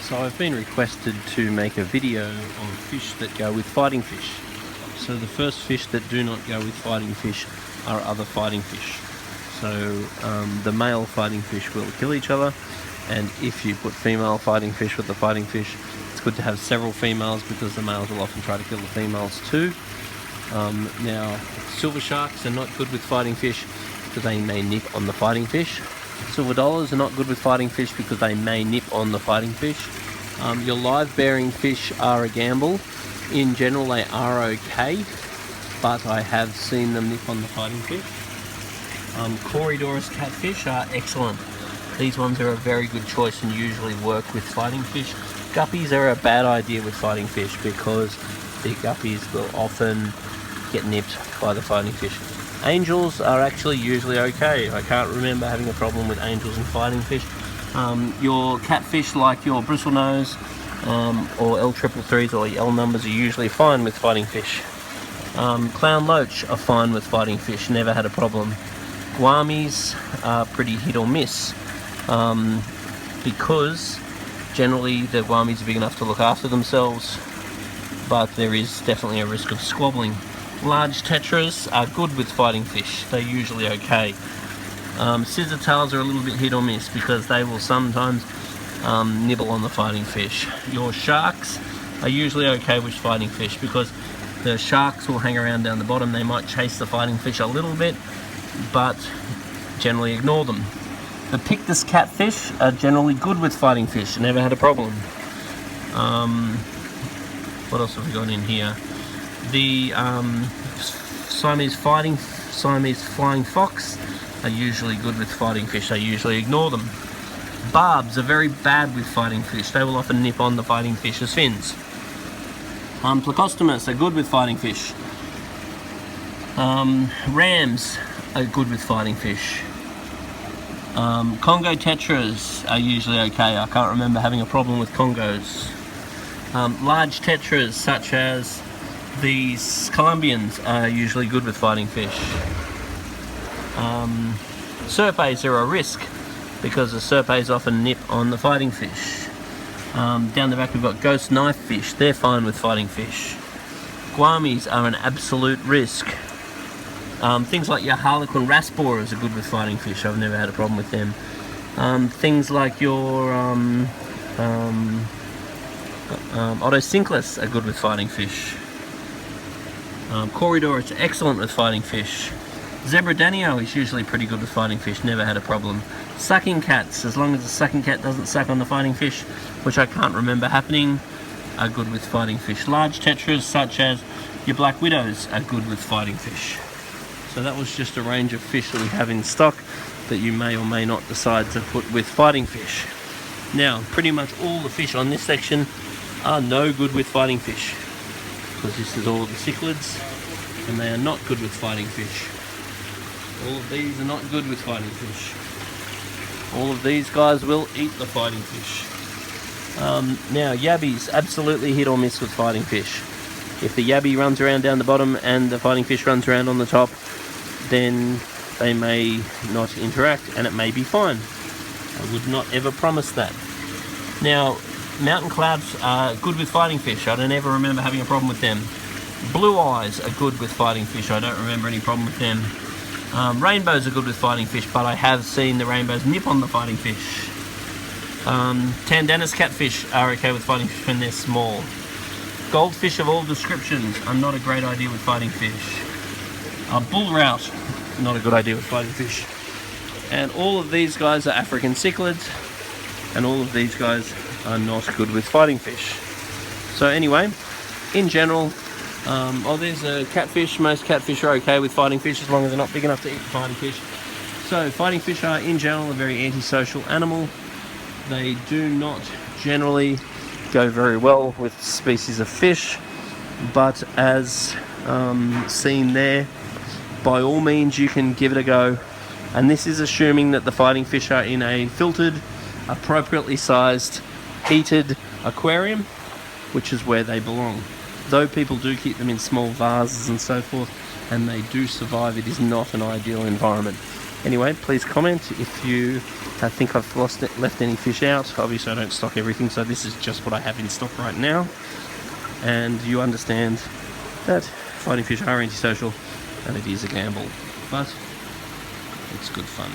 So I've been requested to make a video of fish that go with fighting fish. So the first fish that do not go with fighting fish are other fighting fish. So the male fighting fish will kill each other, and if you put female fighting fish with the fighting fish, it's good to have several females because the males will often try to kill the females too. Now, silver sharks are not good with fighting fish because they may nip on the fighting fish. Silver dollars are not good with fighting fish because they may nip on the fighting fish. Your live bearing fish are a gamble. In general they are okay, but I have seen them nip on the fighting fish. Corydoras Catfish are excellent. These ones are a very good choice and usually work with fighting fish. Guppies are a bad idea with fighting fish because the guppies will often get nipped by the fighting fish. Angels are actually usually okay. I can't remember having a problem with angels and fighting fish. Your catfish like your bristlenose or L333s or L numbers are usually fine with fighting fish. Clown loach are fine with fighting fish, never had a problem. Guamis are pretty hit or miss because generally the guamis are big enough to look after themselves, but there is definitely a risk of squabbling. Large tetras are good with fighting fish, they're usually okay. Scissor tails are a little bit hit or miss because they will sometimes nibble on the fighting fish. Your sharks are usually okay with fighting fish because the sharks will hang around down the bottom. They might chase the fighting fish a little bit, but generally ignore them. The Pictus catfish are generally good with fighting fish, never had a problem. What else have we got in here? The Siamese flying fox are usually good with fighting fish, they usually ignore them. Barbs are very bad with fighting fish, they will often nip on the fighting fish's fins. Plecostomus are good with fighting fish. Rams are good with fighting fish. Kongo Tetras are usually okay, I can't remember having a problem with Congos. Large tetras such as these Colombians are usually good with fighting fish. Serpes are a risk because the serpes often nip on the fighting fish. Down the back we've got ghost knife fish, they're fine with fighting fish. Guamis are an absolute risk. Things like your harlequin rasboras are good with fighting fish, I've never had a problem with them. Things like your Otocinclus are good with fighting fish. Corydoras are excellent with fighting fish. Zebra danio is usually pretty good with fighting fish, never had a problem. Sucking cats, as long as the sucking cat doesn't suck on the fighting fish, which I can't remember happening, are good with fighting fish. Large tetras such as your black widows are good with fighting fish. So that was just a range of fish that we have in stock that you may or may not decide to put with fighting fish. Now, pretty much all the fish on this section are no good with fighting fish, because this is all the cichlids and they are not good with fighting fish. All of these are not good with fighting fish. All of these guys will eat the fighting fish. Now yabbies, absolutely hit or miss with fighting fish. If the yabby runs around down the bottom and the fighting fish runs around on the top, then they may not interact and it may be fine. I would not ever promise that. Now, mountain clouds are good with fighting fish. I don't ever remember having a problem with them. Blue eyes are good with fighting fish. I don't remember any problem with them. Rainbows are good with fighting fish, but I have seen the rainbows nip on the fighting fish. Tandanus catfish are okay with fighting fish when they're small. Goldfish of all descriptions are not a great idea with fighting fish. Bull rout, not a good idea with fighting fish. And all of these guys are African cichlids, and all of these guys are not good with fighting fish. So anyway, in general, there's a catfish. Most catfish are okay with fighting fish as long as they're not big enough to eat the fighting fish. So fighting fish are in general a very antisocial animal. They do not generally go very well with species of fish, but as seen there, by all means you can give it a go. And this is assuming that the fighting fish are in a filtered, appropriately sized, heated aquarium, which is where they belong. Though people do keep them in small vases and so forth, and they do survive, it is not an ideal environment. Anyway, please comment if you think I've left any fish out. Obviously I don't stock everything, so this is just what I have in stock right now. And you understand that fighting fish are antisocial and it is a gamble, but it's good fun.